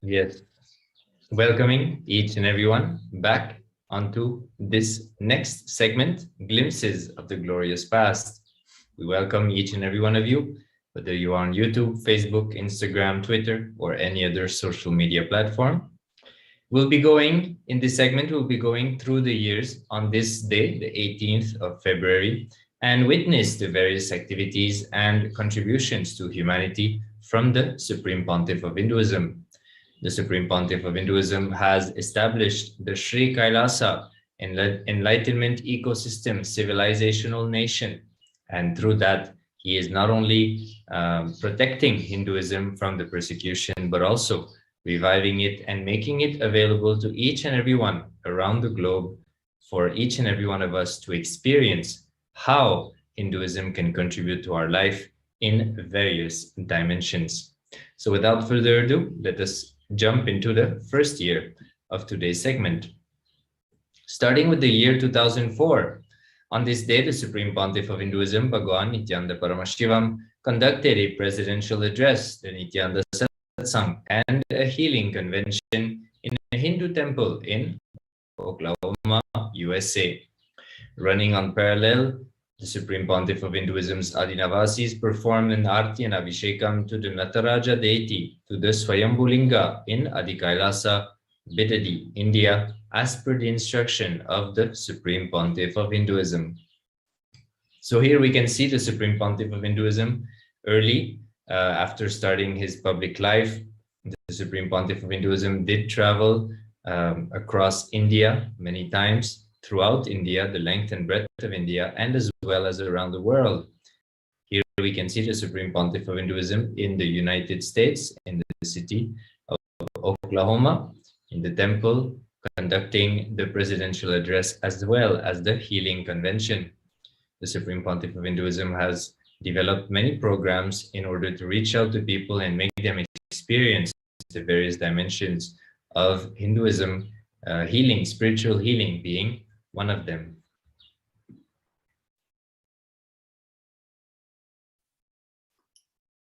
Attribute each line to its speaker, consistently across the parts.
Speaker 1: Yes, welcoming each and everyone back onto this next segment, Glimpses of the Glorious Past. We welcome each and every one of you, whether you are on YouTube, Facebook, Instagram, Twitter, or any other social media platform. In this segment, we'll be going through the years on this day, the 18th of February, and witness the various activities and contributions to humanity from the Supreme Pontiff of Hinduism. The Supreme Pontiff of Hinduism has established the Sri Kailasa enlightenment ecosystem civilizational nation. And through that, he is not only protecting Hinduism from the persecution, but also reviving it and making it available to each and everyone around the globe for each and every one of us to experience how Hinduism can contribute to our life in various dimensions. So without further ado, let us jump into the first year of today's segment. Starting with the year 2004, on this day, the Supreme Pontiff of Hinduism, Bhagwan Nithyananda Paramashivam, conducted a presidential address, the Nithyananda Satsang, and a healing convention in a Hindu temple in Oklahoma, USA. Running on parallel, the Supreme Pontiff of Hinduism's Adinavasis performed an Arti and Abhishekam to the Nataraja deity to the Swayambhulinga in Adi Kailasa, Bidadi, India, as per the instruction of the Supreme Pontiff of Hinduism. So here we can see the Supreme Pontiff of Hinduism early, after starting his public life. The Supreme Pontiff of Hinduism did travel across India many times, throughout India, the length and breadth of India, and as well as around the world. Here we can see the Supreme Pontiff of Hinduism in the United States, in the city of Oklahoma, in the temple, conducting the presidential address as well as the healing convention. The Supreme Pontiff of Hinduism has developed many programs in order to reach out to people and make them experience the various dimensions of Hinduism, healing, spiritual healing being one of them.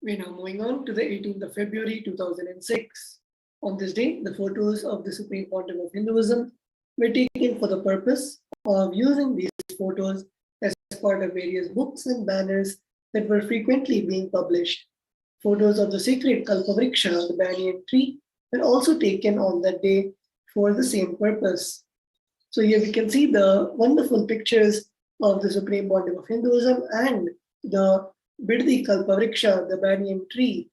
Speaker 2: We're now moving on to the 18th of February 2006. On this day, the photos of the Supreme Pontiff of Hinduism were taken for the purpose of using these photos as part of various books and banners that were frequently being published. Photos of the sacred Kalpavriksha, the banyan tree, were also taken on that day for the same purpose. So here we can see the wonderful pictures of the Supreme Pontiff of Hinduism and the Bidadi Kalpavriksha, the banyan tree,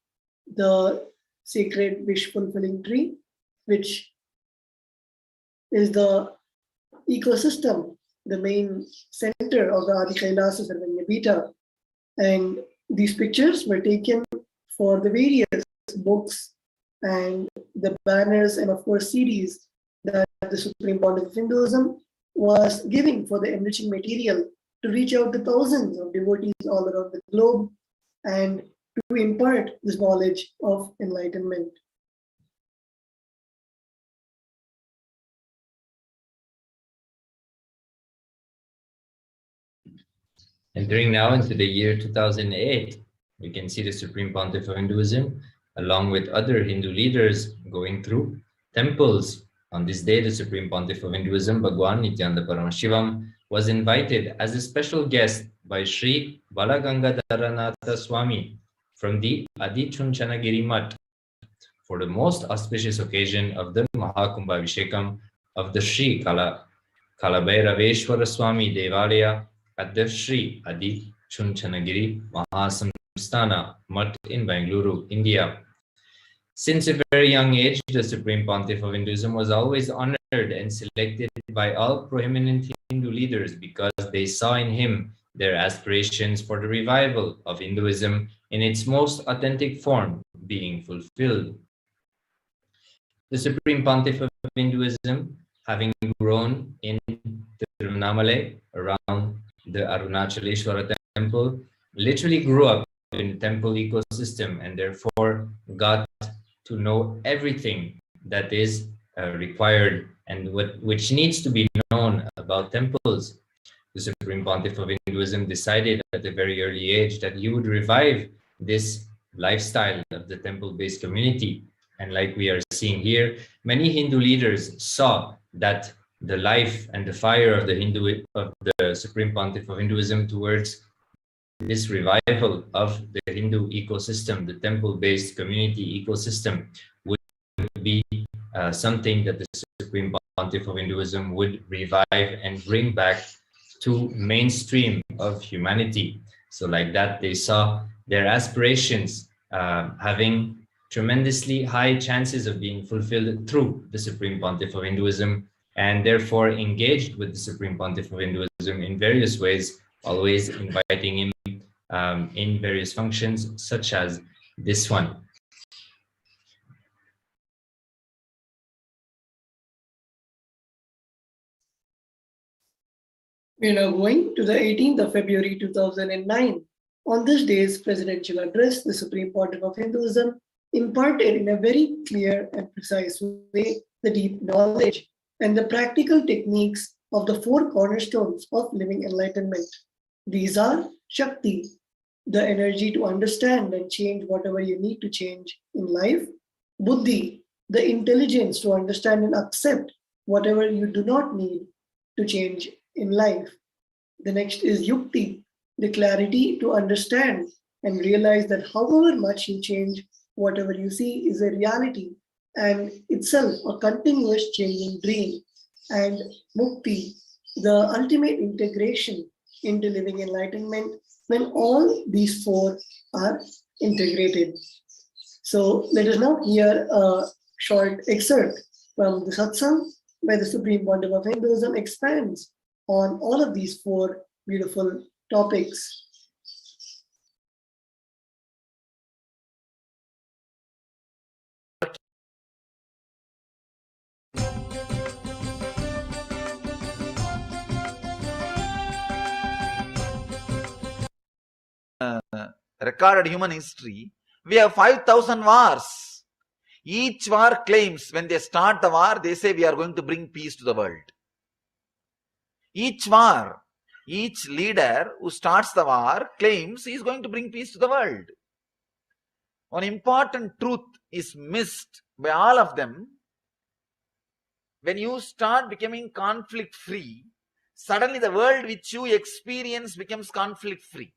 Speaker 2: the sacred wish-fulfilling tree, which is the ecosystem, the main center of the Adi Kailasa Sarvanya Pita. And these pictures were taken for the various books and the banners and of course CDs that the Supreme Pontiff of Hinduism was giving for the enriching material to reach out to thousands of devotees all around the globe and to impart this knowledge of enlightenment.
Speaker 1: Entering now into the year 2008, we can see the Supreme Pontiff of Hinduism, along with other Hindu leaders, going through temples. On this day, the Supreme Pontiff of Hinduism, Bhagwan Nithyananda Paramashivam, was invited as a special guest by Sri Balagangadharanatha Swami from the Adi Chunchanagiri Mutt for the most auspicious occasion of the Mahakumbhabhishekam of the Sri Kalabhairaveshwara Swami Devalaya at the Sri Adi Chunchanagiri Mahasamsthana Mutt in Bangalore, India. Since a very young age, the Supreme Pontiff of Hinduism was always honored and selected by all prominent Hindu leaders because they saw in him their aspirations for the revival of Hinduism in its most authentic form being fulfilled. The Supreme Pontiff of Hinduism, having grown in Tiruvannamalai around the Arunachaleshwara temple, literally grew up in the temple ecosystem and therefore got to know everything that is required and which needs to be known about temples. The Supreme Pontiff of Hinduism decided at a very early age that he would revive this lifestyle of the temple-based community And like we are seeing here, many Hindu leaders saw that the life and the fire of the Supreme Pontiff of Hinduism towards this revival of the Hindu ecosystem, the temple-based community ecosystem, would be something that the Supreme Pontiff of Hinduism would revive and bring back to mainstream of humanity. So like that, they saw their aspirations having tremendously high chances of being fulfilled through the Supreme Pontiff of Hinduism, and therefore engaged with the Supreme Pontiff of Hinduism in various ways, always inviting him in various functions, such as this one.
Speaker 2: We are now going to the 18th of February 2009. On this day's presidential address, the Supreme Pontiff of Hinduism imparted in a very clear and precise way the deep knowledge and the practical techniques of the four cornerstones of living enlightenment. These are Shakti, the energy to understand and change whatever you need to change in life; Buddhi, the intelligence to understand and accept whatever you do not need to change in life. The next is Yukti, the clarity to understand and realize that however much you change, whatever you see is a reality and itself a continuous changing dream. And Mukti, the ultimate integration into living enlightenment when all these four are integrated. So let us now hear a short excerpt from the satsang where the Supreme Pontiff of Hinduism expands on all of these four beautiful topics.
Speaker 3: Recorded human history, we have 5,000 wars. Each war claims, when they start the war, they say we are going to bring peace to the world. Each war, each leader who starts the war claims he is going to bring peace to the world. One important truth is missed by all of them. When you start becoming conflict free, suddenly the world which you experience becomes conflict free.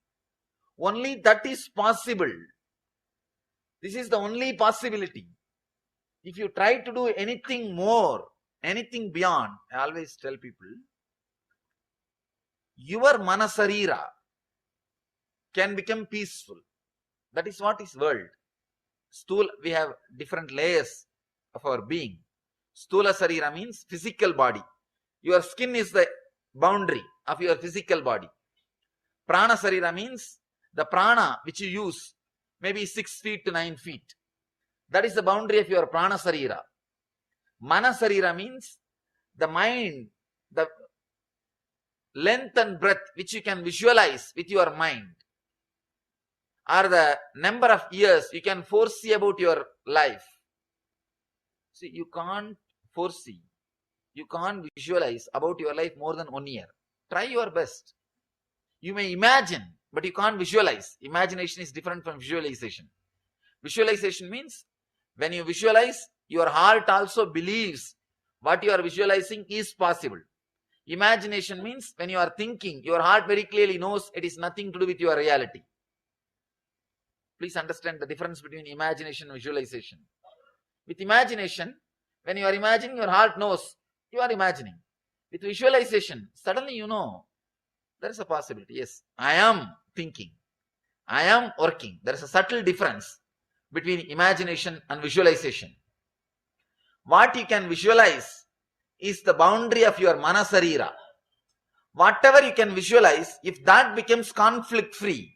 Speaker 3: Only that is possible. This is the only possibility. If you try to do anything more, anything beyond, I always tell people, your manasarira can become peaceful. That is what is world. We have different layers of our being. Stula sarira means physical body. Your skin is the boundary of your physical body. Prana sarira means the prana which you use, maybe 6 feet to 9 feet. That is the boundary of your prana sarira. Mana sarira means the mind, the length and breadth which you can visualize with your mind, or the number of years you can foresee about your life. See, you can't foresee, you can't visualize about your life more than 1 year. Try your best. You may imagine, but you can't visualize. Imagination is different from visualization. Visualization means when you visualize, your heart also believes what you are visualizing is possible. Imagination means when you are thinking, your heart very clearly knows it is nothing to do with your reality. Please understand the difference between imagination and visualization. With imagination, when you are imagining, your heart knows you are imagining. With visualization, suddenly you know there is a possibility. Yes, I am thinking. I am working. There is a subtle difference between imagination and visualization. What you can visualize is the boundary of your manasarira. Whatever you can visualize, if that becomes conflict free,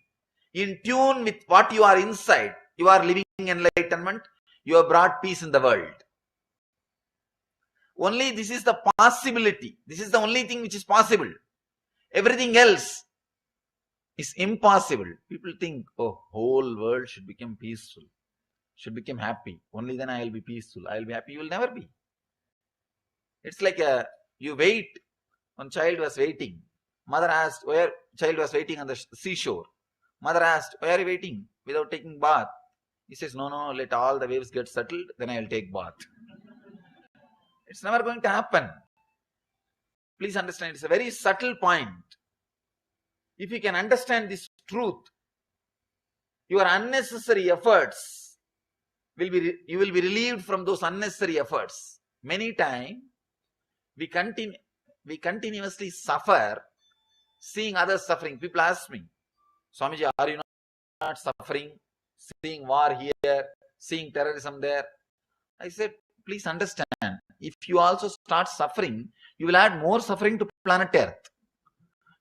Speaker 3: in tune with what you are inside, you are living enlightenment, you have brought peace in the world. Only this is the possibility. This is the only thing which is possible. Everything else is impossible. People think, oh, whole world should become peaceful, should become happy. Only then I will be peaceful, I will be happy. You will never be. It's like you wait. One child was waiting. Mother asked, where? Child was waiting on the seashore. Mother asked, why are you waiting without taking bath? He says, no, no, let all the waves get settled, then I will take bath. It's never going to happen. Please understand, it's a very subtle point. If you can understand this truth, your unnecessary efforts you will be relieved from those unnecessary efforts. Many times we continuously suffer seeing others suffering. People ask me, Swamiji, are you not suffering? Seeing war here, seeing terrorism there. I said, please understand, if you also start suffering, you will add more suffering to planet Earth.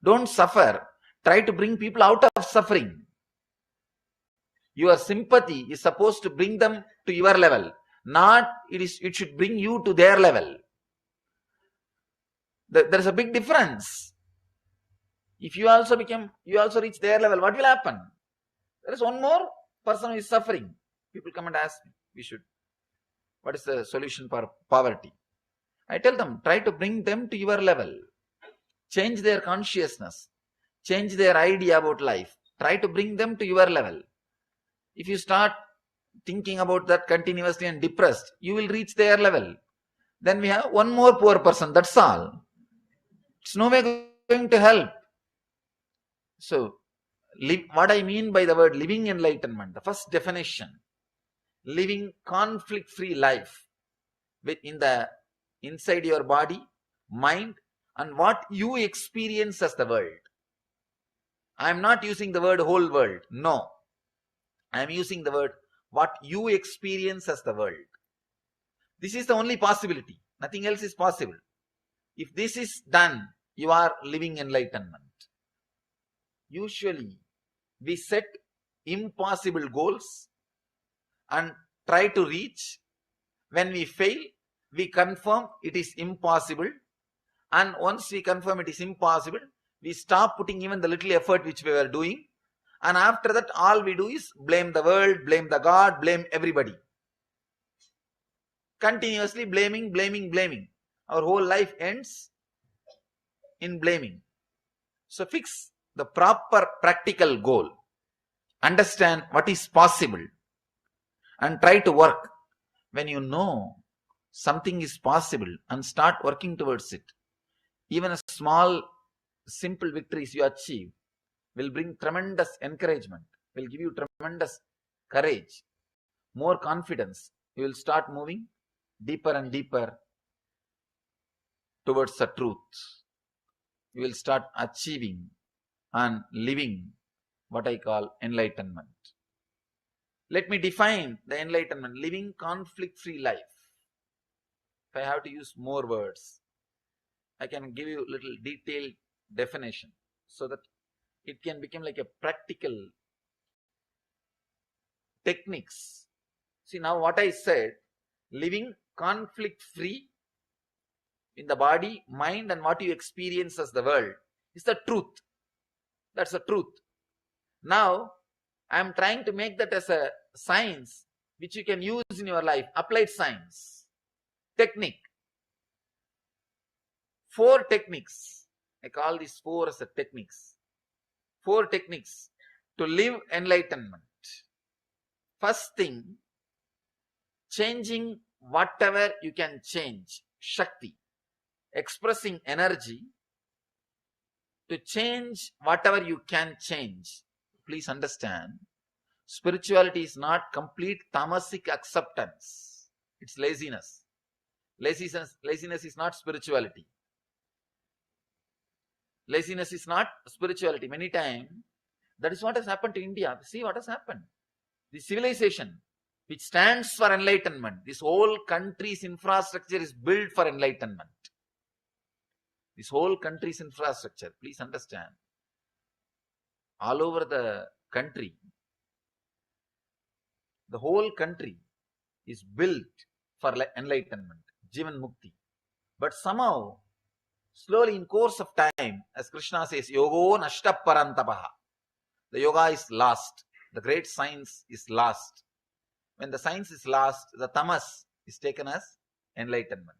Speaker 3: Don't suffer. Try to bring people out of suffering. Your sympathy is supposed to bring them to your level, not it should bring you to their level. There is a big difference. If you also reach their level, what will happen? There is one more person who is suffering. People come and ask me, what is the solution for poverty? I tell them, try to bring them to your level. Change their consciousness. Change their idea about life. Try to bring them to your level. If you start thinking about that continuously and depressed, you will reach their level. Then we have one more poor person, that's all. It's no way going to help. So, what I mean by the word living enlightenment, the first definition, living conflict-free life inside your body, mind, and what you experience as the world. I am not using the word whole world. No. I am using the word what you experience as the world. This is the only possibility. Nothing else is possible. If this is done, you are living enlightenment. Usually, we set impossible goals and try to reach. When we fail, we confirm it is impossible. And once we confirm it is impossible, we stop putting even the little effort which we were doing. And after that, all we do is blame the world, blame the God, blame everybody. Continuously blaming, blaming, blaming. Our whole life ends in blaming. So fix the proper practical goal. Understand what is possible and try to work. When you know something is possible and start working towards it, even a small, simple victories you achieve will bring tremendous encouragement, will give you tremendous courage, more confidence. You will start moving deeper and deeper towards the truth. You will start achieving and living what I call enlightenment. Let me define the enlightenment, living conflict-free life. If I have to use more words, I can give you a little detailed definition so that it can become like a practical techniques. See, now what I said, living conflict-free in the body, mind, and what you experience as the world is the truth. That's the truth. Now, I am trying to make that as a science which you can use in your life, applied science, technique. 4 techniques. I call these 4 as the techniques. 4 techniques to live enlightenment. First thing, changing whatever you can change, Shakti, expressing energy to change whatever you can change. Please understand, spirituality is not complete tamasic acceptance. It's laziness. Laziness is not spirituality. Laziness is not spirituality. Many times, that is what has happened to India. See what has happened. The civilization, which stands for enlightenment, this whole country's infrastructure is built for enlightenment. This whole country's infrastructure, please understand, all over the country, the whole country is built for enlightenment, Jivan Mukti. But somehow, slowly in course of time, as Krishna says, Yogo Nashta Parantapaha, the yoga is lost. The great science is lost. When the science is lost, the tamas is taken as enlightenment.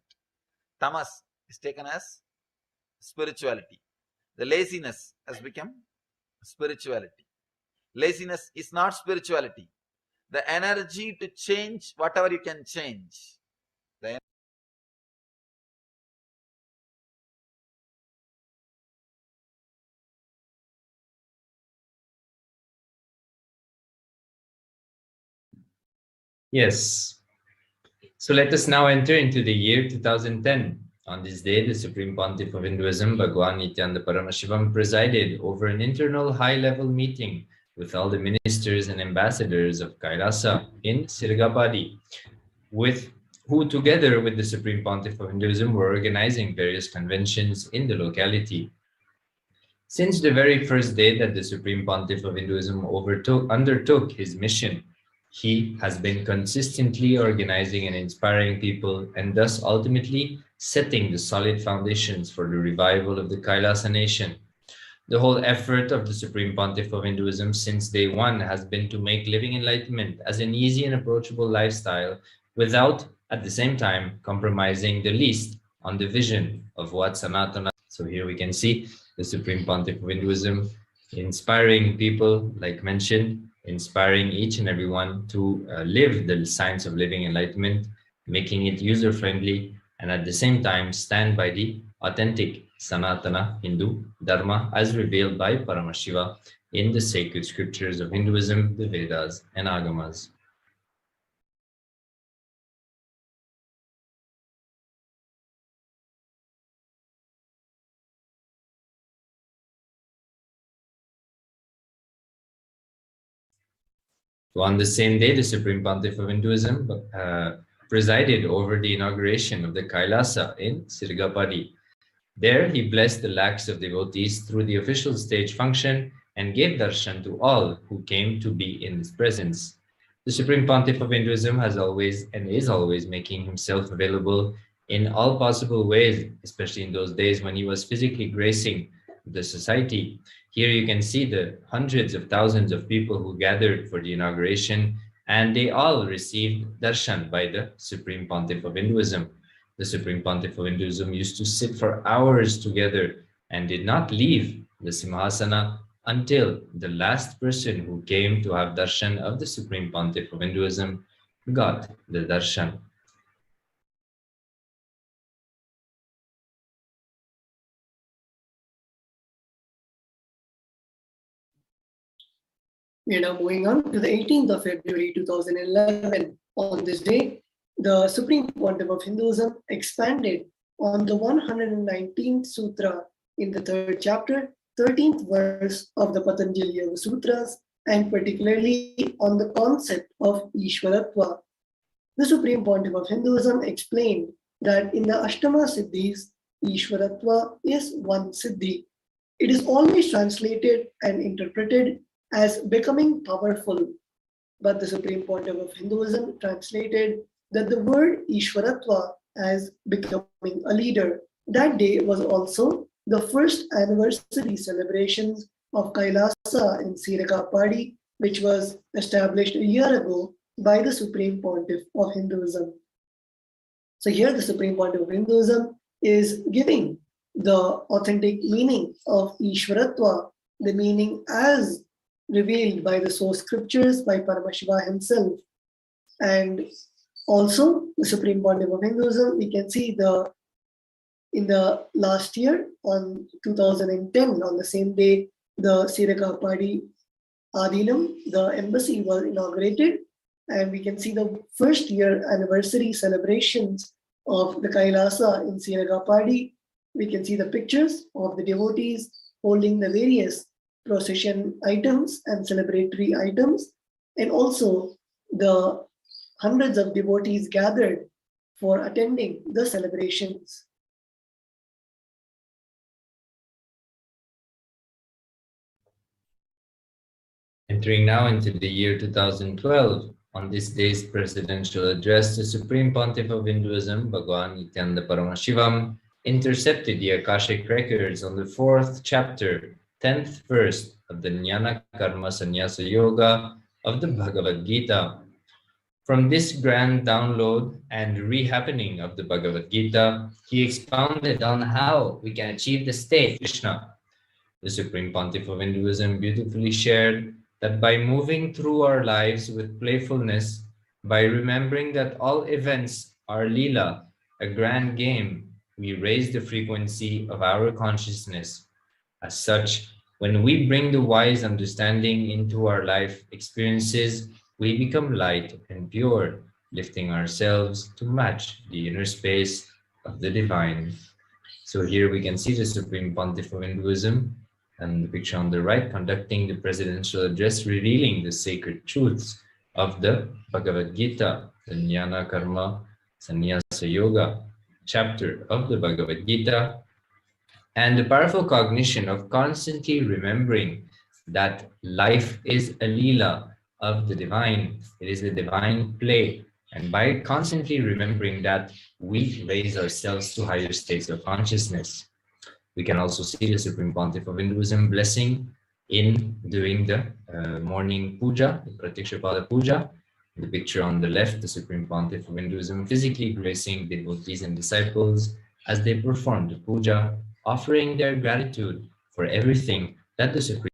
Speaker 3: Tamas is taken as spirituality. The laziness has become spirituality. Laziness is not spirituality. the energy to change whatever you can change.
Speaker 1: Yes. So let us now enter into the year 2010. On this day, the Supreme Pontiff of Hinduism, Bhagwan Nithyananda Paramashivam, presided over an internal high-level meeting with all the ministers and ambassadors of Kailasa in Sirgapadi, who together with the Supreme Pontiff of Hinduism were organizing various conventions in the locality. Since the very first day that the Supreme Pontiff of Hinduism undertook his mission, he has been consistently organizing and inspiring people, and thus ultimately setting the solid foundations for the revival of the Kailasa nation. The whole effort of the Supreme Pontiff of Hinduism since day one has been to make living enlightenment as an easy and approachable lifestyle without, at the same time, compromising the least on the vision of what Sanatana. So here we can see the Supreme Pontiff of Hinduism inspiring people, like mentioned, inspiring each and everyone to live the science of living enlightenment, making it user-friendly, and at the same time stand by the authentic Sanatana Hindu Dharma as revealed by Paramashiva in the sacred scriptures of Hinduism, the Vedas, and Agamas. So on the same day, the Supreme Pontiff of Hinduism presided over the inauguration of the Kailasa in Sirgapadi. There, he blessed the lakhs of devotees through the official stage function and gave darshan to all who came to be in his presence. The Supreme Pontiff of Hinduism has always and is always making himself available in all possible ways, especially in those days when he was physically gracing the society. Here you can see the hundreds of thousands of people who gathered for the inauguration, and they all received darshan by the Supreme Pontiff of Hinduism. The Supreme Pontiff of Hinduism used to sit for hours together and did not leave the Simhasana until the last person who came to have darshan of the Supreme Pontiff of Hinduism got the darshan.
Speaker 2: We are now moving on to the 18th of February 2011. On this day, the Supreme Pontiff of Hinduism expanded on the 119th Sutra in the 3rd chapter, 13th verse of the Patanjali Yoga Sutras, and particularly on the concept of Ishwaratva. The Supreme Pontiff of Hinduism explained that in the Ashtama Siddhis, Ishwaratva is one Siddhi. It is always translated and interpreted as becoming powerful. But the Supreme Pontiff of Hinduism translated that the word Ishwaratva as becoming a leader. That day was also the first anniversary celebrations of Kailasa in Sirgapadi, which was established a year ago by the Supreme Pontiff of Hinduism. So here the Supreme Pontiff of Hinduism is giving the authentic meaning of Ishwaratva, the meaning as revealed by the source scriptures by Paramashiva himself. And also the Supreme Pontiff of Hinduism, we can see in the last year on 2010, on the same day, the Sirgapadi Adinam, the embassy was inaugurated, and we can see the first year anniversary celebrations of the Kailasa in Sirgapadi. We can see the pictures of the devotees holding the various procession items and celebratory items, and also the hundreds of devotees gathered for attending the celebrations.
Speaker 1: Entering now into the year 2012, on this day's presidential address, the Supreme Pontiff of Hinduism, Bhagwan Nithyananda Paramashivam, intercepted the Akashic records on the 4th chapter, 10th verse of the Jnana Karma Sannyasa Yoga of the Bhagavad Gita. From this grand download and rehappening of the Bhagavad Gita, he expounded on how we can achieve the state of Krishna. The Supreme Pontiff of Hinduism beautifully shared that by moving through our lives with playfulness, by remembering that all events are Leela, a grand game, we raise the frequency of our consciousness. As such, when we bring the wise understanding into our life experiences, we become light and pure, lifting ourselves to match the inner space of the divine. So here we can see the Supreme Pontiff of Hinduism and the picture on the right conducting the presidential address revealing the sacred truths of the Bhagavad Gita, the Jnana Karma Sannyasa Yoga chapter of the Bhagavad Gita, and the powerful cognition of constantly remembering that life is a Leela of the divine. It is a divine play. And by constantly remembering that, we raise ourselves to higher states of consciousness. We can also see the Supreme Pontiff of Hinduism blessing in doing the morning puja, the Pratyakshapada puja. The picture on the left, the Supreme Pontiff of Hinduism physically gracing devotees and disciples as they perform the puja, offering their gratitude for everything that the Supreme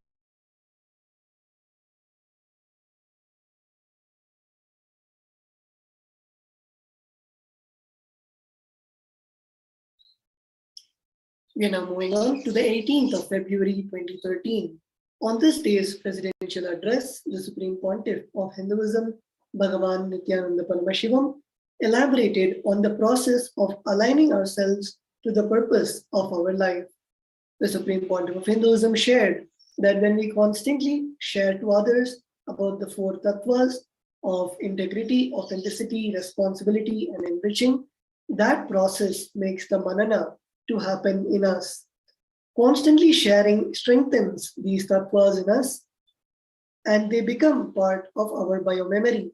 Speaker 2: We are now moving on to the 18th of February 2013. On this day's presidential address, the Supreme Pontiff of Hinduism, Bhagavan Nithyananda Paramashivam, elaborated on the process of aligning ourselves to the purpose of our life. The Supreme Pontiff of Hinduism shared that when we constantly share to others about the four tattvas of integrity, authenticity, responsibility, and enriching, that process makes the manana to happen in us. Constantly sharing strengthens these tattvas in us, and they become part of our biomemory.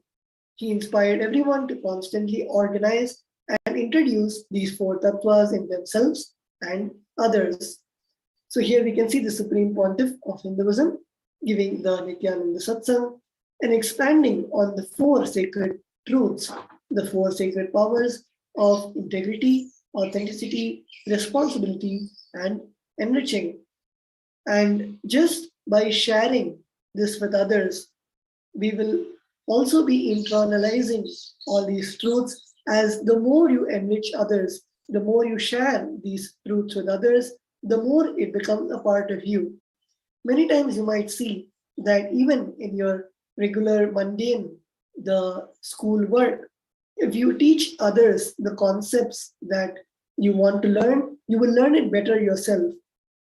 Speaker 2: He inspired everyone to constantly organize and introduce these four tattvas in themselves and others. So here we can see the Supreme Pontiff of Hinduism giving the Nityananda Satsang and expanding on the four sacred truths, the four sacred powers of integrity, authenticity, responsibility, and enriching. And just by sharing this with others, we will also be internalizing all these truths, as the more you enrich others, the more you share these truths with others, the more it becomes a part of you. Many times you might see that even in your regular mundane, the school work, if you teach others the concepts that you want to learn, you will learn it better yourself.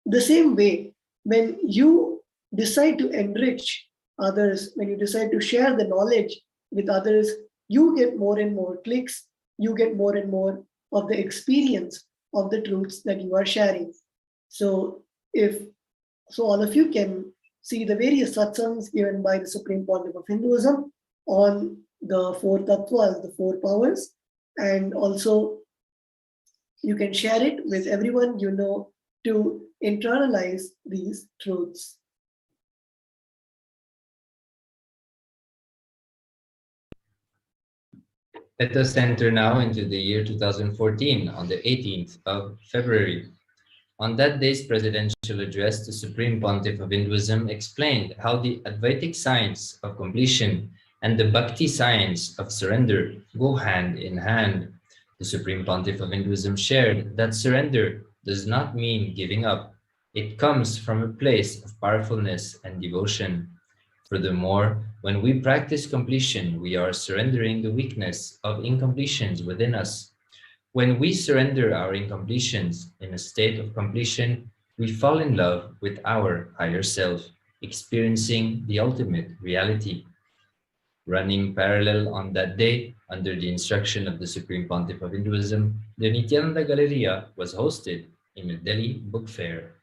Speaker 2: The same way, when you decide to enrich others, when you decide to share the knowledge with others, you get more and more clicks, you get more and more of the experience of the truths that you are sharing. So all of you can see the various satsangs given by the Supreme Pontiff of Hinduism on the four tattvas, the four powers, and also you can share it with everyone you know to internalize these truths.
Speaker 1: Let us enter now into the year 2014 on the 18th of February. On that day's presidential address, the Supreme Pontiff of Hinduism explained how the Advaitic science of completion and the Bhakti science of surrender go hand in hand. The Supreme Pontiff of Hinduism shared that surrender does not mean giving up. It comes from a place of powerfulness and devotion. Furthermore, when we practice completion, we are surrendering the weakness of incompletions within us. When we surrender our incompletions in a state of completion, we fall in love with our higher self, experiencing the ultimate reality. Running parallel on that day, under the instruction of the Supreme Pontiff of Hinduism, the Nithyananda Galleria was hosted in a Delhi book fair.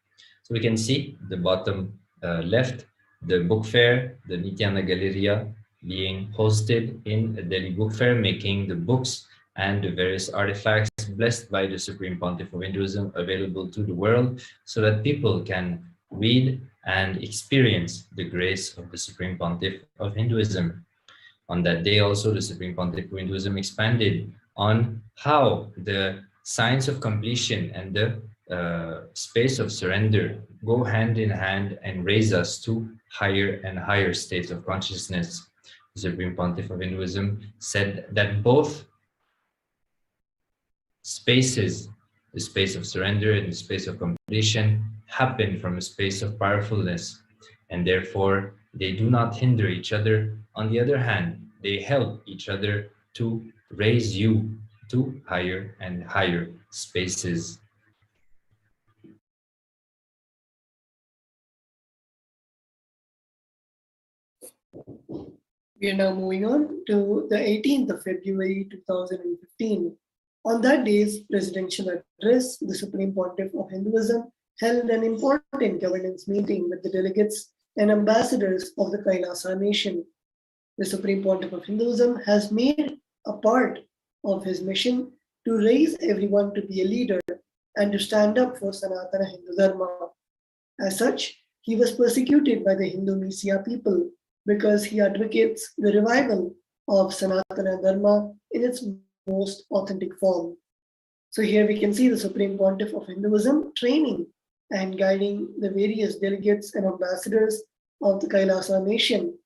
Speaker 1: So we can see the bottom left, the book fair, the Nithyananda Galleria being hosted in a Delhi book fair, making the books and the various artifacts blessed by the Supreme Pontiff of Hinduism available to the world so that people can read and experience the grace of the Supreme Pontiff of Hinduism. On that day also, the Supreme Pontiff of Hinduism expanded on how the science of completion and the space of surrender go hand in hand and raise us to higher and higher states of consciousness. The Supreme Pontiff of Hinduism said that both spaces, the space of surrender and the space of completion, happen from a space of powerfulness, and therefore they do not hinder each other. On the other hand, they help each other to raise you to higher and higher spaces.
Speaker 2: We are now moving on to the 18th of February 2015. On that day's presidential address, the Supreme Pontiff of Hinduism held an important governance meeting with the delegates and ambassadors of the Kailasa nation. The Supreme Pontiff of Hinduism has made a part of his mission to raise everyone to be a leader and to stand up for Sanatana Hindu Dharma. As such, he was persecuted by the Hindu Misia people because he advocates the revival of Sanatana Dharma in its most authentic form. So here we can see the Supreme Pontiff of Hinduism training and guiding the various delegates and ambassadors of the Kailasa nation.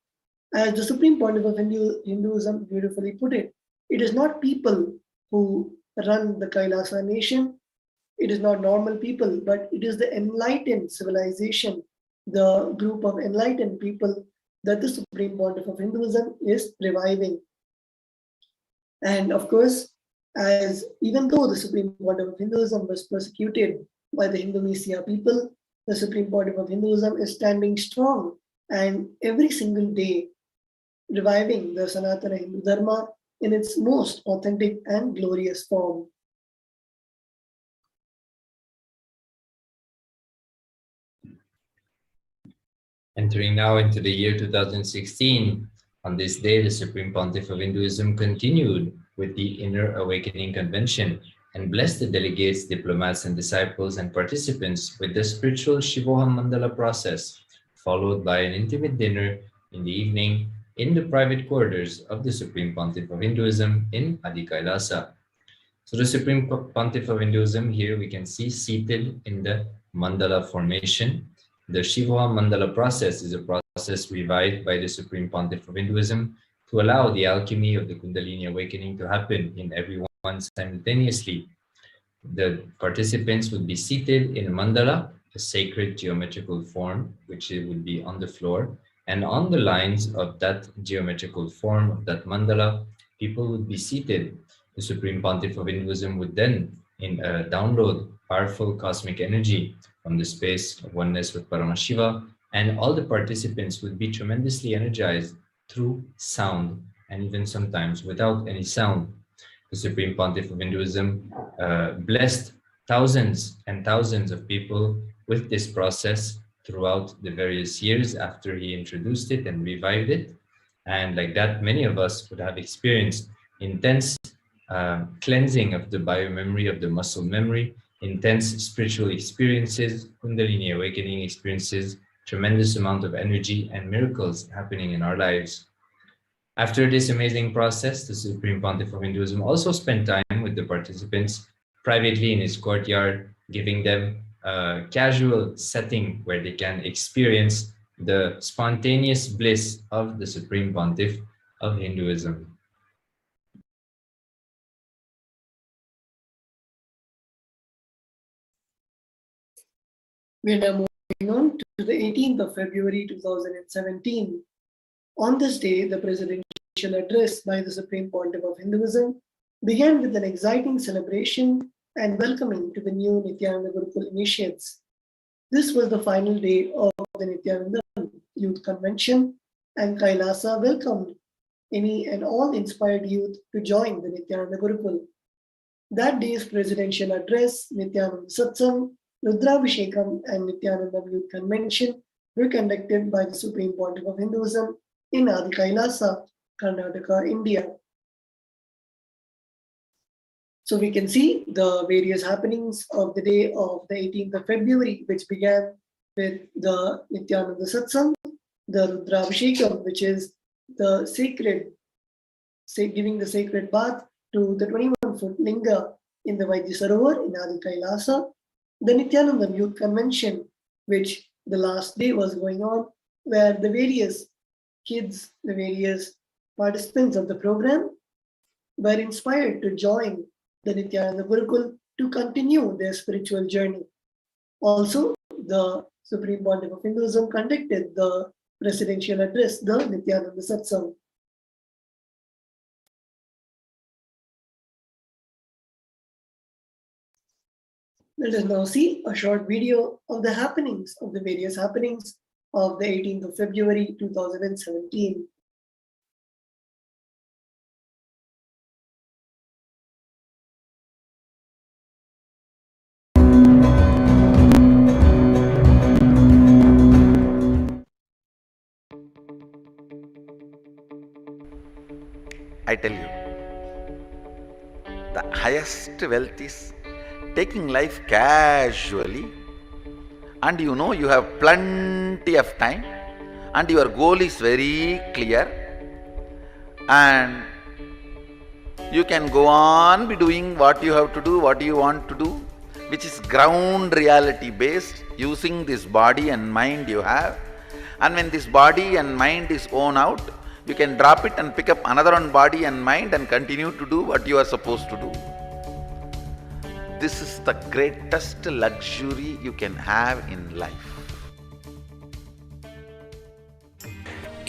Speaker 2: As the Supreme Pontiff of Hinduism beautifully put it, it is not people who run the Kailasa nation, it is not normal people, but it is the enlightened civilization, the group of enlightened people that the Supreme Pontiff of Hinduism is reviving. And of course, as even though the Supreme Pontiff of Hinduism was persecuted by the Hindu Misia people, the Supreme Pontiff of Hinduism is standing strong and every single day reviving the Sanatana Hindu Dharma in its most authentic and glorious form.
Speaker 1: Entering now into the year 2016, on this day, the Supreme Pontiff of Hinduism continued with the Inner Awakening Convention and blessed the delegates, diplomats, and disciples and participants with the spiritual Shivoham Mandala process, followed by an intimate dinner in the evening in the private quarters of the Supreme Pontiff of Hinduism in Adi Kailasa. So the Supreme Pontiff of Hinduism here we can see seated in the Mandala formation. The Shivoham Mandala process is a process revived by the Supreme Pontiff of Hinduism to allow the alchemy of the Kundalini awakening to happen in everyone simultaneously. The participants would be seated in a mandala, a sacred geometrical form, which it would be on the floor, and on the lines of that geometrical form of that mandala, people would be seated. The Supreme Pontiff of Hinduism would then download powerful cosmic energy from the space of oneness with Paramashiva, and all the participants would be tremendously energized through sound, and even sometimes without any sound. The Supreme Pontiff of Hinduism blessed thousands and thousands of people with this process throughout the various years after he introduced it and revived it. And like that, many of us would have experienced intense cleansing of the biomemory, of the muscle memory, intense spiritual experiences, Kundalini awakening experiences, tremendous amount of energy and miracles happening in our lives. After this amazing process, the Supreme Pontiff of Hinduism also spent time with the participants privately in his courtyard, giving them a casual setting where they can experience the spontaneous bliss of the Supreme Pontiff of Hinduism.
Speaker 2: We are now moving on to the 18th of February 2017. On this day, the presidential address by the Supreme Pontiff of Hinduism began with an exciting celebration and welcoming to the new Nithyananda Gurukul initiates. This was the final day of the Nithyananda Youth Convention, and Kailasa welcomed any and all inspired youth to join the Nithyananda Gurukul. That day's presidential address, Nithyananda Satsang, Rudrabhishekam, and Nithyananda Youth Convention were conducted by the Supreme Pontiff of Hinduism in Adi Kailasa, Karnataka, India. So we can see the various happenings of the day of the 18th of February, which began with the Nithyananda Satsang, the Rudrabhishekam, which is the sacred, giving the sacred bath to the 21-foot linga in the Vaidya Sarovar in Adi Kailasa. the Nithyananda Youth Convention, which the last day was going on, where the various kids, the various participants of the program were inspired to join the Nithyananda Gurukul to continue their spiritual journey. Also, the Supreme Pontiff of Hinduism conducted the presidential address, the Nithyananda Satsang. Let us now see a short video of the happenings, of the various happenings of the 18th of February 2017.
Speaker 3: I tell you, the highest wealth is taking life casually, and you know you have plenty of time, and your goal is very clear, and you can go on be doing what you have to do, what you want to do, which is ground reality based, using this body and mind you have. And when this body and mind is worn out, you can drop it and pick up another one body and mind and continue to do what you are supposed to do. This is the greatest luxury you can have in life.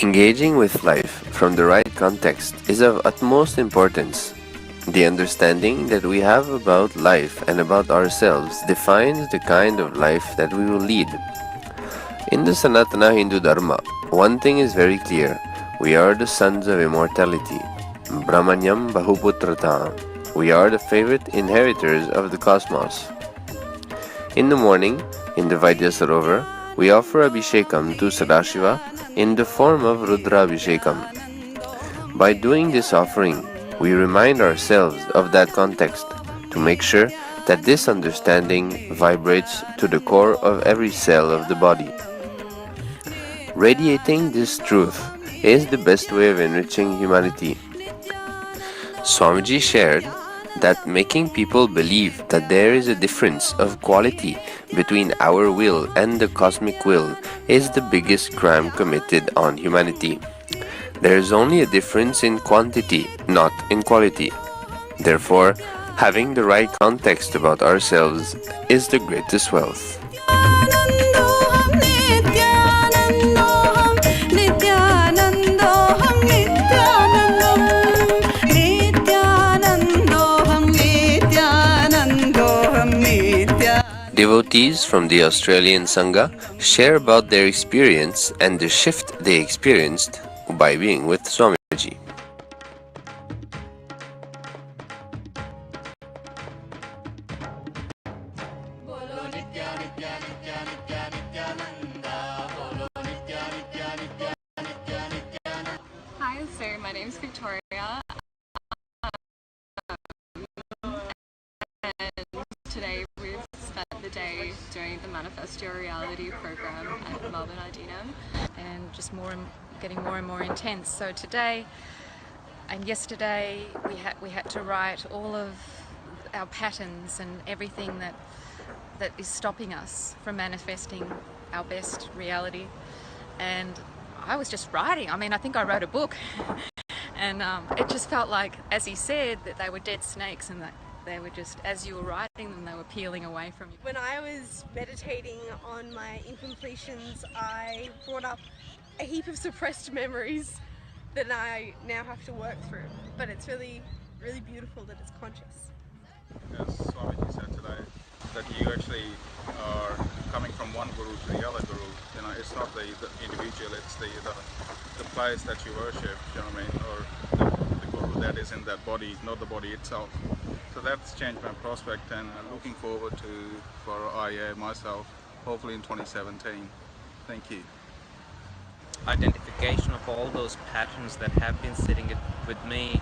Speaker 4: Engaging with life from the right context is of utmost importance. The understanding that we have about life and about ourselves defines the kind of life that we will lead. In the Sanatana Hindu Dharma, one thing is very clear. We are the sons of immortality. Brahmanyam Bahuputrata. We are the favorite inheritors of the cosmos. In the morning, in the Vaidya Sarovar, we offer Abhishekam to Sadashiva in the form of Rudra Abhishekam. By doing this offering, we remind ourselves of that context to make sure that this understanding vibrates to the core of every cell of the body. Radiating this truth is the best way of enriching humanity. Swamiji shared that making people believe that there is a difference of quality between our will and the cosmic will is the biggest crime committed on humanity. There is only a difference in quantity, not in quality. Therefore, having the right context about ourselves is the greatest wealth. Devotees from the Australian Sangha share about their experience and the shift they experienced by being with Swamiji.
Speaker 5: Hi, so my name's Victoria, and today we've spent the day doing the Manifest Your Reality program at Melbourne Ardinum, and just getting more and more intense. So today and yesterday we had to write all of our patterns and everything that is stopping us from manifesting our best reality. And I was just writing. I mean, I think I wrote a book. And it just felt like, as he said, that they were dead snakes and that they were just, as you were writing them, they were peeling away from you.
Speaker 6: When I was meditating on my incompletions, I brought up a heap of suppressed memories that I now have to work through. But it's really, really beautiful that it's conscious.
Speaker 7: As Swamiji said today, that you actually are coming from one guru to the other guru. You know, it's not the individual, it's the place that you worship, you know what I mean, or the guru that is in that body, not the body itself. So that's changed my prospect, and I'm looking forward for IA myself, hopefully in 2017. Thank you.
Speaker 8: Identification of all those patterns that have been sitting with me,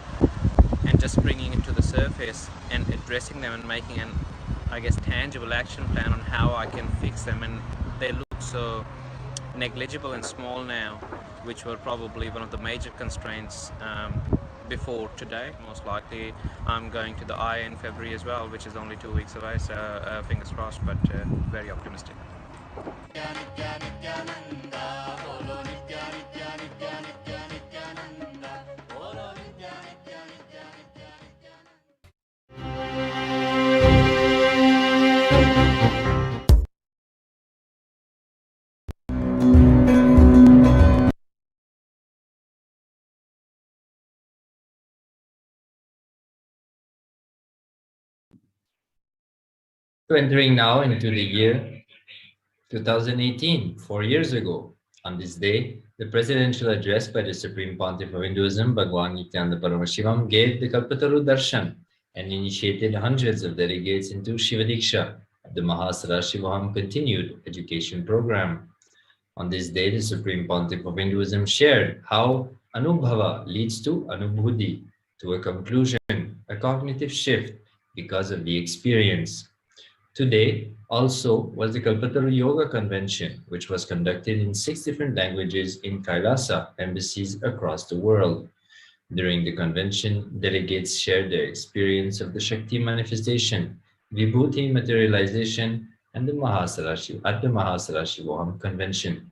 Speaker 8: and just bringing it to the surface and addressing them and making an, I guess, tangible action plan on how I can fix them. And they look so negligible and small now, which were probably one of the major constraints before today. Most likely I'm going to the I in February as well, which is only 2 weeks away, so fingers crossed, but very optimistic.
Speaker 1: So entering now into the year 2018, 4 years ago, on this day, the presidential address by the Supreme Pontiff of Hinduism, Bhagwan Nithyananda Paramashivam, gave the Kalpataru darshan and initiated hundreds of delegates into Shivadiksha, the Paramashivoham continued education program. On this day, the Supreme Pontiff of Hinduism shared how Anubhava leads to Anubhuti, to a conclusion, a cognitive shift because of the experience. Today also was the Kalpataru Yoga Convention, which was conducted in 6 different languages in Kailasa embassies across the world. During the convention, delegates shared their experience of the Shakti manifestation, Vibhuti materialization, and the Mahasarashivoham convention.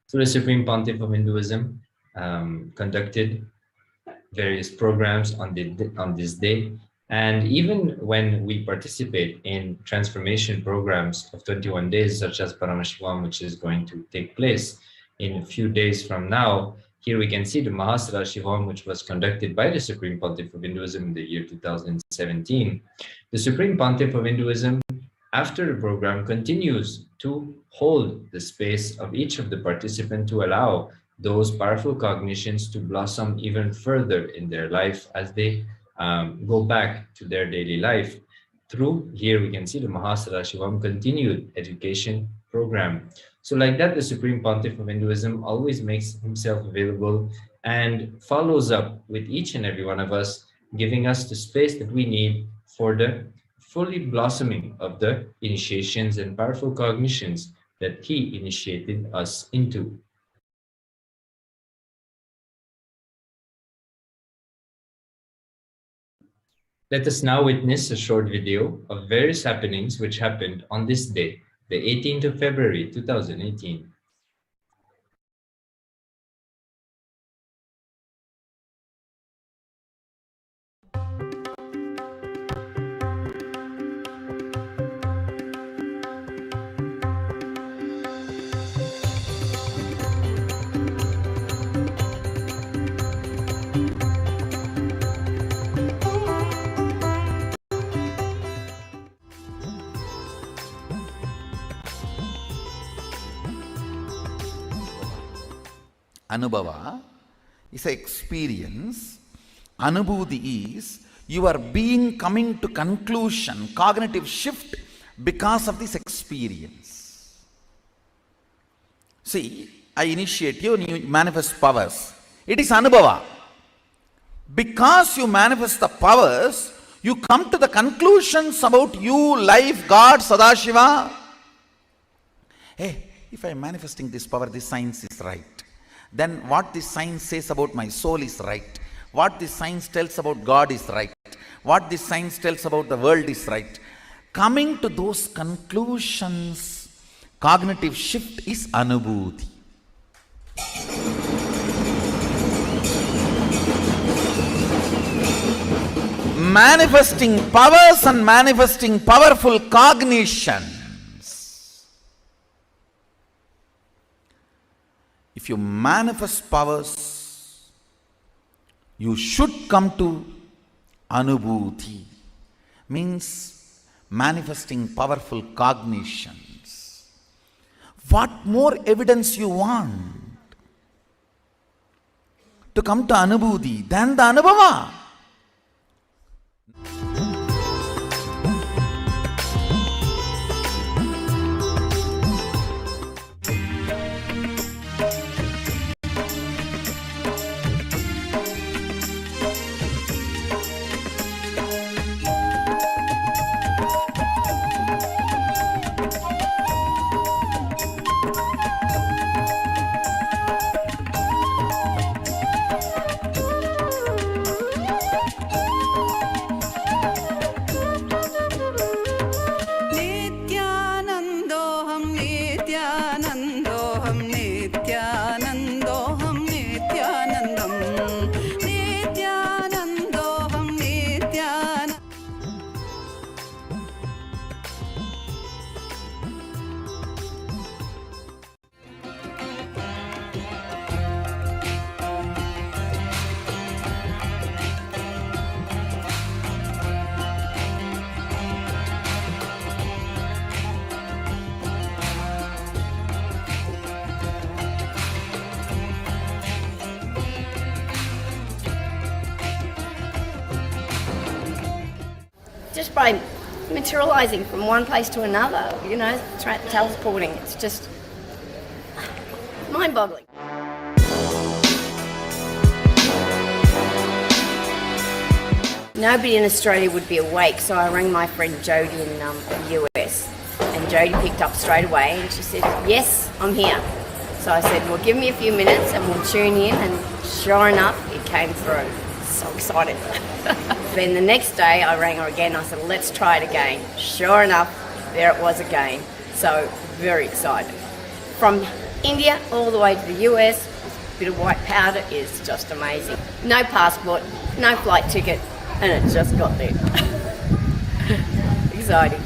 Speaker 1: So the Supreme Pontiff of Hinduism conducted various programs on this day. And even when we participate in transformation programs of 21 days, such as Paramashivoham, which is going to take place in a few days from now, here we can see the Mahasarashivoham, which was conducted by the Supreme Pontiff of Hinduism in the year 2017. The Supreme Pontiff of Hinduism, after the program, continues to hold the space of each of the participants to allow those powerful cognitions to blossom even further in their life as they go back to their daily life. Through here, we can see the Mahasarashivoham continued education program. So like that, the Supreme Pontiff of Hinduism always makes himself available and follows up with each and every one of us, giving us the space that we need for the fully blossoming of the initiations and powerful cognitions that he initiated us into. Let us now witness a short video of various happenings which happened on this day, the 18th of February, 2018.
Speaker 3: Anubhava is an experience. Anubhuti is your being coming to conclusion, cognitive shift because of this experience. See, I initiate you and you manifest powers. It is Anubhava. Because you manifest the powers, you come to the conclusions about you, life, God, Sadashiva. Hey, if I am manifesting this power, this science is right. Then what this science says about my soul is right. What this science tells about God is right. What this science tells about the world is right. Coming to those conclusions, cognitive shift is Anubhuti. Manifesting powers and manifesting powerful cognitions. If you manifest powers, you should come to Anubhuti, means manifesting powerful cognitions. What more evidence you want to come to Anubhuti than the Anubhava?
Speaker 9: just by materializing from one place to another, you know, teleporting. It's just mind-boggling. Nobody in Australia would be awake, so I rang my friend Jodie in the US, and Jodie picked up straight away and she said, yes, I'm here. So I said, well, give me a few minutes and we'll tune in, and sure enough, it came through. So excited. Then the next day I rang her again. I said, let's try it again. Sure enough, there it was again. So very excited. From India all the way to the US, a bit of white powder is just amazing. No passport, no flight ticket, and it just got there. Exciting.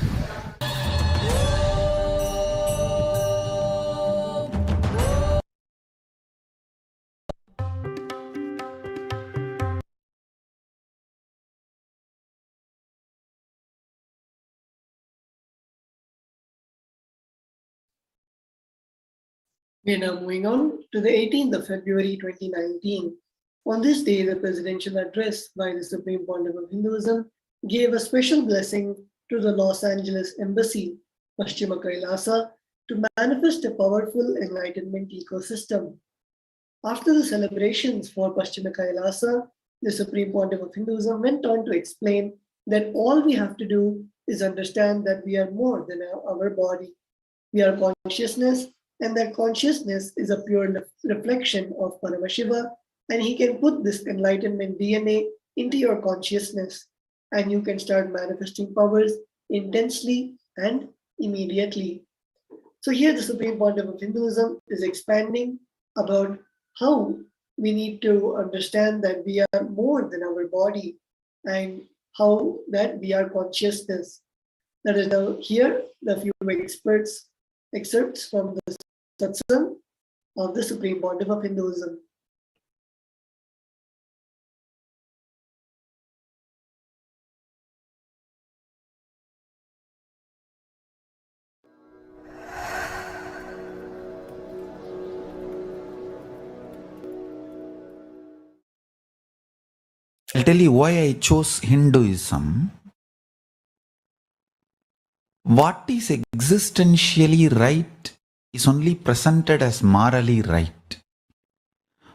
Speaker 2: We are now moving on to the 18th of February 2019. On this day, the presidential address by the Supreme Pontiff of Hinduism gave a special blessing to the Los Angeles Embassy, Paschima Kailasa, to manifest a powerful enlightenment ecosystem. After the celebrations for Paschima Kailasa, the Supreme Pontiff of Hinduism went on to explain that all we have to do is understand that we are more than our body. We are consciousness, and that consciousness is a pure reflection of Paramashiva, and he can put this enlightenment DNA into your consciousness, and you can start manifesting powers intensely and immediately. So here the Supreme Pontiff of Hinduism is expanding about how we need to understand that we are more than our body, and how that we are consciousness. That is now here the few excerpts from the satsang of the Supreme Pontiff of Hinduism.
Speaker 10: I'll tell you why I chose Hinduism. What is existentially right is only presented as morally right.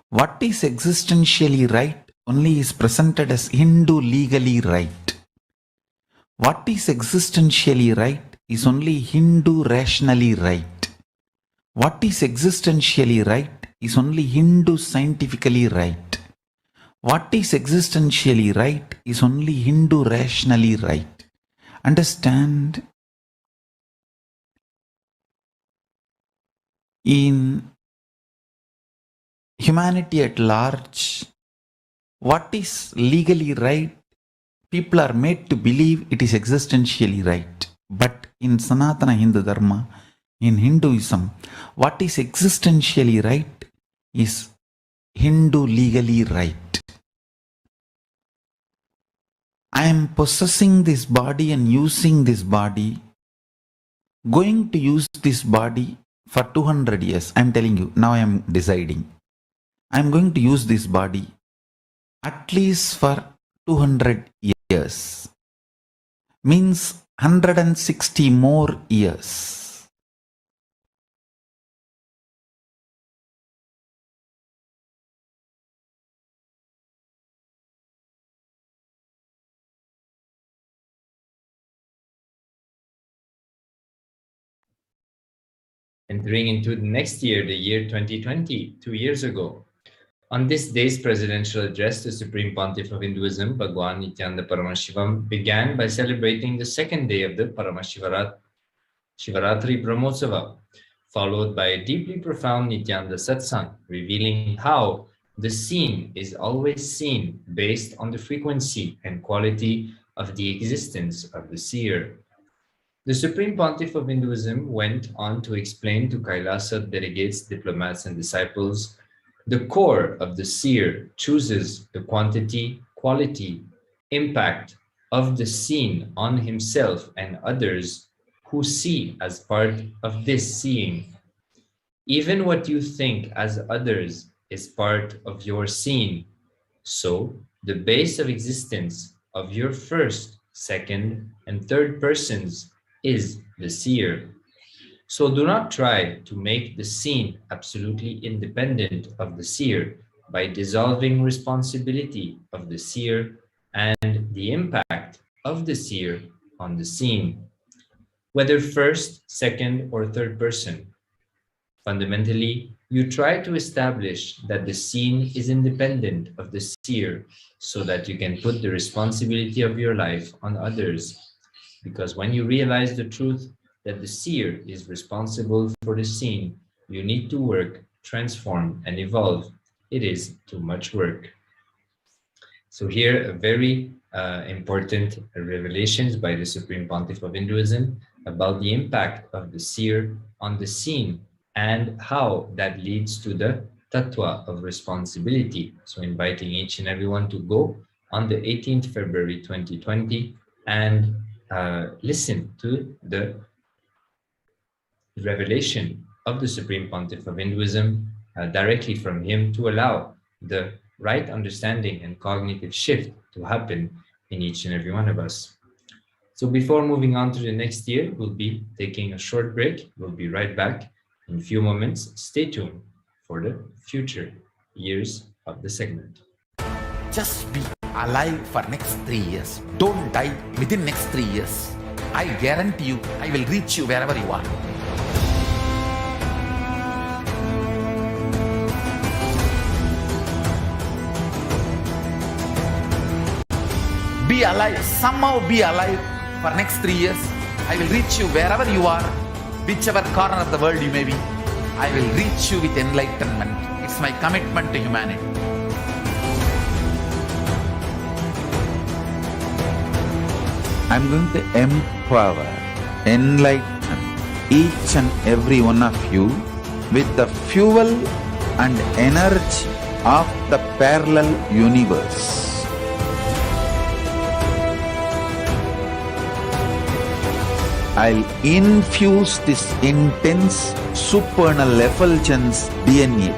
Speaker 10: What is existentially right only is presented as Hindu legally right. What is existentially right is only Hindu rationally right. What is existentially right is only Hindu scientifically right. What is existentially right is only Hindu rationally right. Understand? In humanity at large, what is legally right, people are made to believe it is existentially right. But in Sanatana Hindu Dharma, in Hinduism, what is existentially right is Hindu legally right. I am possessing this body and using this body, going to use this body for 200 years. I am telling you, now I am deciding. I am going to use this body at least for 200 years. Means 160 more years.
Speaker 1: Entering into the next year, the year 2020, 2 years ago. On this day's presidential address, the Supreme Pontiff of Hinduism, Bhagwan Nithyananda Paramashivam, began by celebrating the second day of the Shivaratri Brahmotsava, followed by a deeply profound Nithyananda Satsang, revealing how the seen is always seen based on the frequency and quality of the existence of the seer. The Supreme Pontiff of Hinduism went on to explain to Kailasa delegates, diplomats, and disciples the core of the seer chooses the quantity, quality, impact of the seen on himself and others who see as part of this seeing. Even what you think as others is part of your seen. So, the base of existence of your first second, and third persons is the seer. So do not try to make the seen absolutely independent of the seer by dissolving responsibility of the seer and the impact of the seer on the seen, whether first, second, or third person. Fundamentally, you try to establish that the seen is independent of the seer so that you can put the responsibility of your life on others. Because when you realize the truth that the seer is responsible for the seen, you need to work, transform, and evolve. It is too much work. So here, a very important revelations by the Supreme Pontiff of Hinduism about the impact of the seer on the seen and how that leads to the tattva of responsibility. So inviting each and everyone to go on the 18th February 2020 and listen to the revelation of the Supreme Pontiff of Hinduism directly from him to allow the right understanding and cognitive shift to happen in each and every one of us. So before moving on to the next year, we'll be taking a short break. We'll be right back in a few moments. Stay tuned for the future years of the segment.
Speaker 10: Just be alive for next 3 years. Don't die within next 3 years. I guarantee you, I will reach you wherever you are. Be alive, somehow be alive for next 3 years. I will reach you wherever you are, whichever corner of the world you may be. I will reach you with enlightenment. It's my commitment to humanity. I'm going to empower, enlighten each and every one of you with the fuel and energy of the parallel universe. I'll infuse this intense supernal effulgence DNA.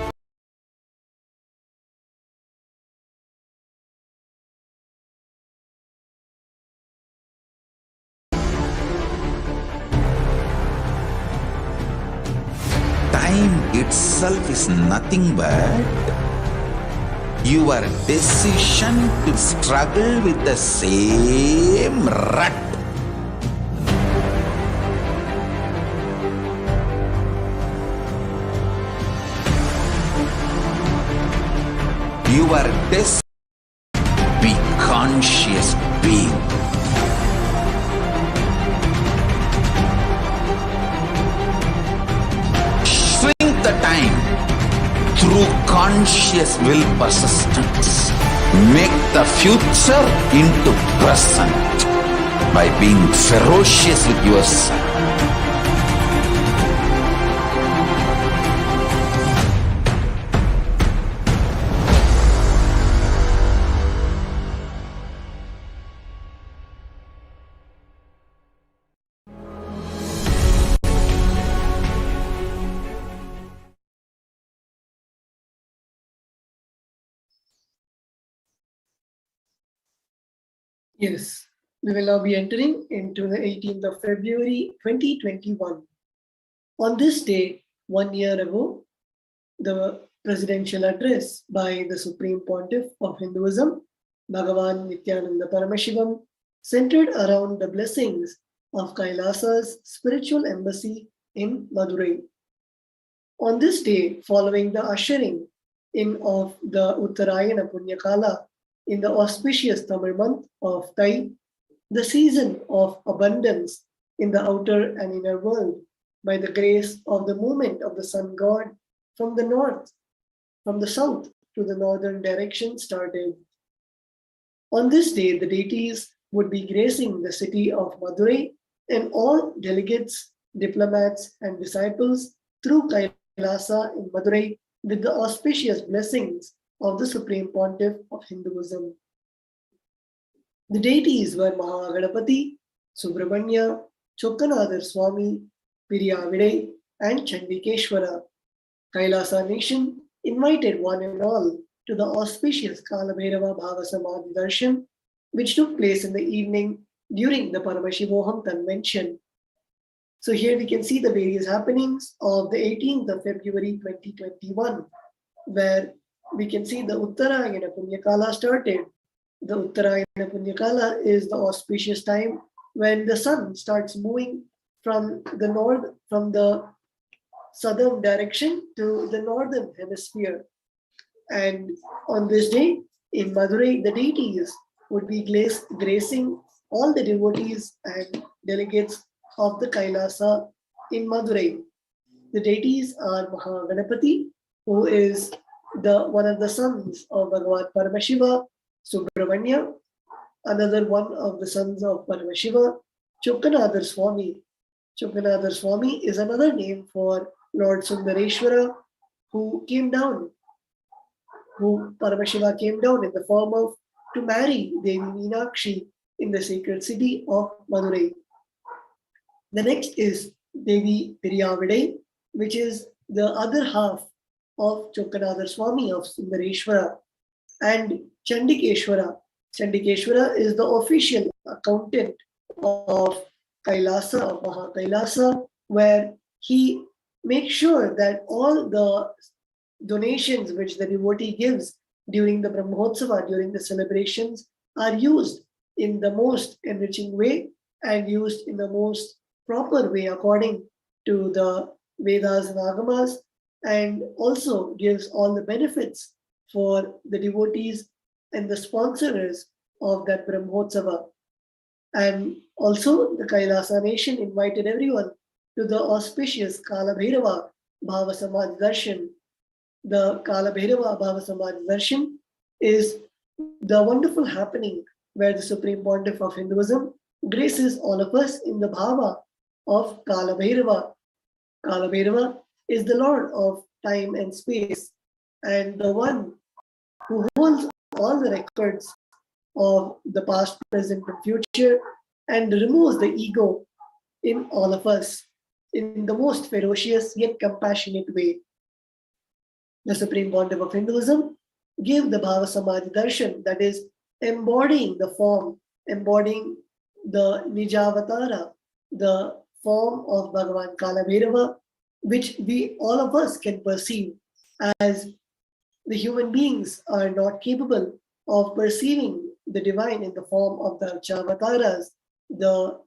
Speaker 10: Time itself is nothing but your decision to struggle with the same rut. You are destined to be conscious being. Shrink the time through conscious will persistence. Make the future into present by being ferocious with yourself.
Speaker 2: Yes, we will now be entering into the 18th of February 2021. On this day, 1 year ago, the presidential address by the Supreme Pontiff of Hinduism, Bhagavan Nithyananda Paramashivam, centered around the blessings of Kailasa's spiritual embassy in Madurai. On this day, following the ushering in of the Uttarayana Punyakala in the auspicious Tamil month of Thai, the season of abundance in the outer and inner world, by the grace of the movement of the sun god from the south to the northern direction started. On this day, the deities would be gracing the city of Madurai and all delegates, diplomats, and disciples through Kailasa in Madurai with the auspicious blessings of the Supreme Pontiff of Hinduism. The deities were Mahagadapati, Subramanya, Chokkanadar Swami, Piriyavidai, and Chandikeshwara. Kailasa nation invited one and all to the auspicious Kalabhairava Bhava Samadhi darshan, which took place in the evening during the Paramashivoham convention. So here we can see the various happenings of the 18th of February 2021, where we can see the Uttarayana Punyakala started. The Uttarayana Punyakala is the auspicious time when the sun starts moving from the southern direction to the northern hemisphere. And on this day in Madurai, the deities would be gracing all the devotees and delegates of the Kailasa in Madurai. The deities are Mahaganapati, who is one of the sons of Bhagavan Paramashiva, Subramanya, another one of the sons of Paramashiva, Chokkanadhar Swami. Chokkanadhar Swami is another name for Lord Sundareshwara, who Paramashiva came down in the form of to marry Devi Meenakshi in the sacred city of Madurai. The next is Devi Piriyavadai, which is the other half of Chokkanadhar Swami of Sundareshwara, and Chandikeshwara. Chandikeshwara is the official accountant of Kailasa, of Mahakailasa, where he makes sure that all the donations which the devotee gives during the Brahmotsava, during the celebrations, are used in the most enriching way and used in the most proper way according to the Vedas and Agamas, and also gives all the benefits for the devotees and the sponsors of that Brahmotsava. And also the Kailasa nation invited everyone to the auspicious Kala Bhairava Bhava Samaj Darshan. The Kala Bhairava Bhava Samaj Darshan is the wonderful happening where the Supreme Pontiff of Hinduism graces all of us in the Bhava of Kala Bhairava. Kala Bhairava is the Lord of time and space, and the one who holds all the records of the past, present, and future, and removes the ego in all of us in the most ferocious yet compassionate way. The Supreme Pontiff of Hinduism gave the Bhava Samaj Darshan, that is, embodying the form, embodying the Nijavatara, the form of Bhagavan Kala Bhairava, which we, all of us, can perceive, as the human beings are not capable of perceiving the divine in the form of the Archavataras, the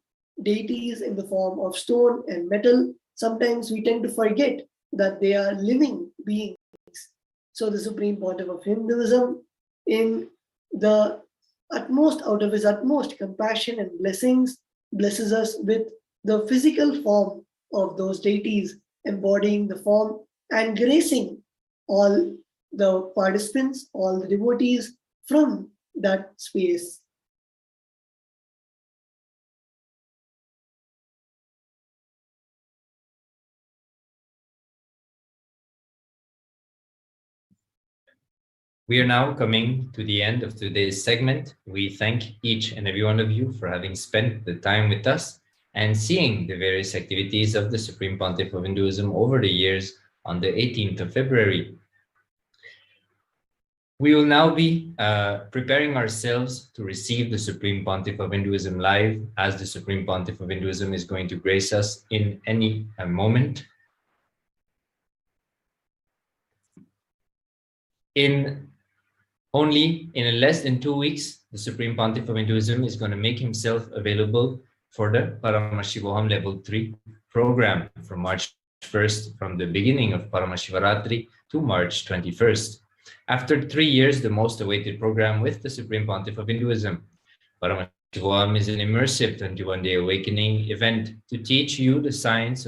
Speaker 2: deities in the form of stone and metal. Sometimes we tend to forget that they are living beings. So the Supreme Pontiff of Hinduism, in the utmost, out of his utmost compassion and blessings, blesses us with the physical form of those deities, embodying the form and gracing all the participants, all the devotees from that space.
Speaker 1: We are now coming to the end of today's segment. We thank each and every one of you for having spent the time with us and seeing the various activities of the Supreme Pontiff of Hinduism over the years on the 18th of February. We will now be preparing ourselves to receive the Supreme Pontiff of Hinduism live, as the Supreme Pontiff of Hinduism is going to grace us in any moment. In less than 2 weeks, the Supreme Pontiff of Hinduism is going to make himself available for the Paramashivoham Level 3 program from March 1st, from the beginning of Paramashivaratri to March 21st. After 3 years, the most awaited program with the Supreme Pontiff of Hinduism. Paramashivoham is an immersive 21-day awakening event to teach you the science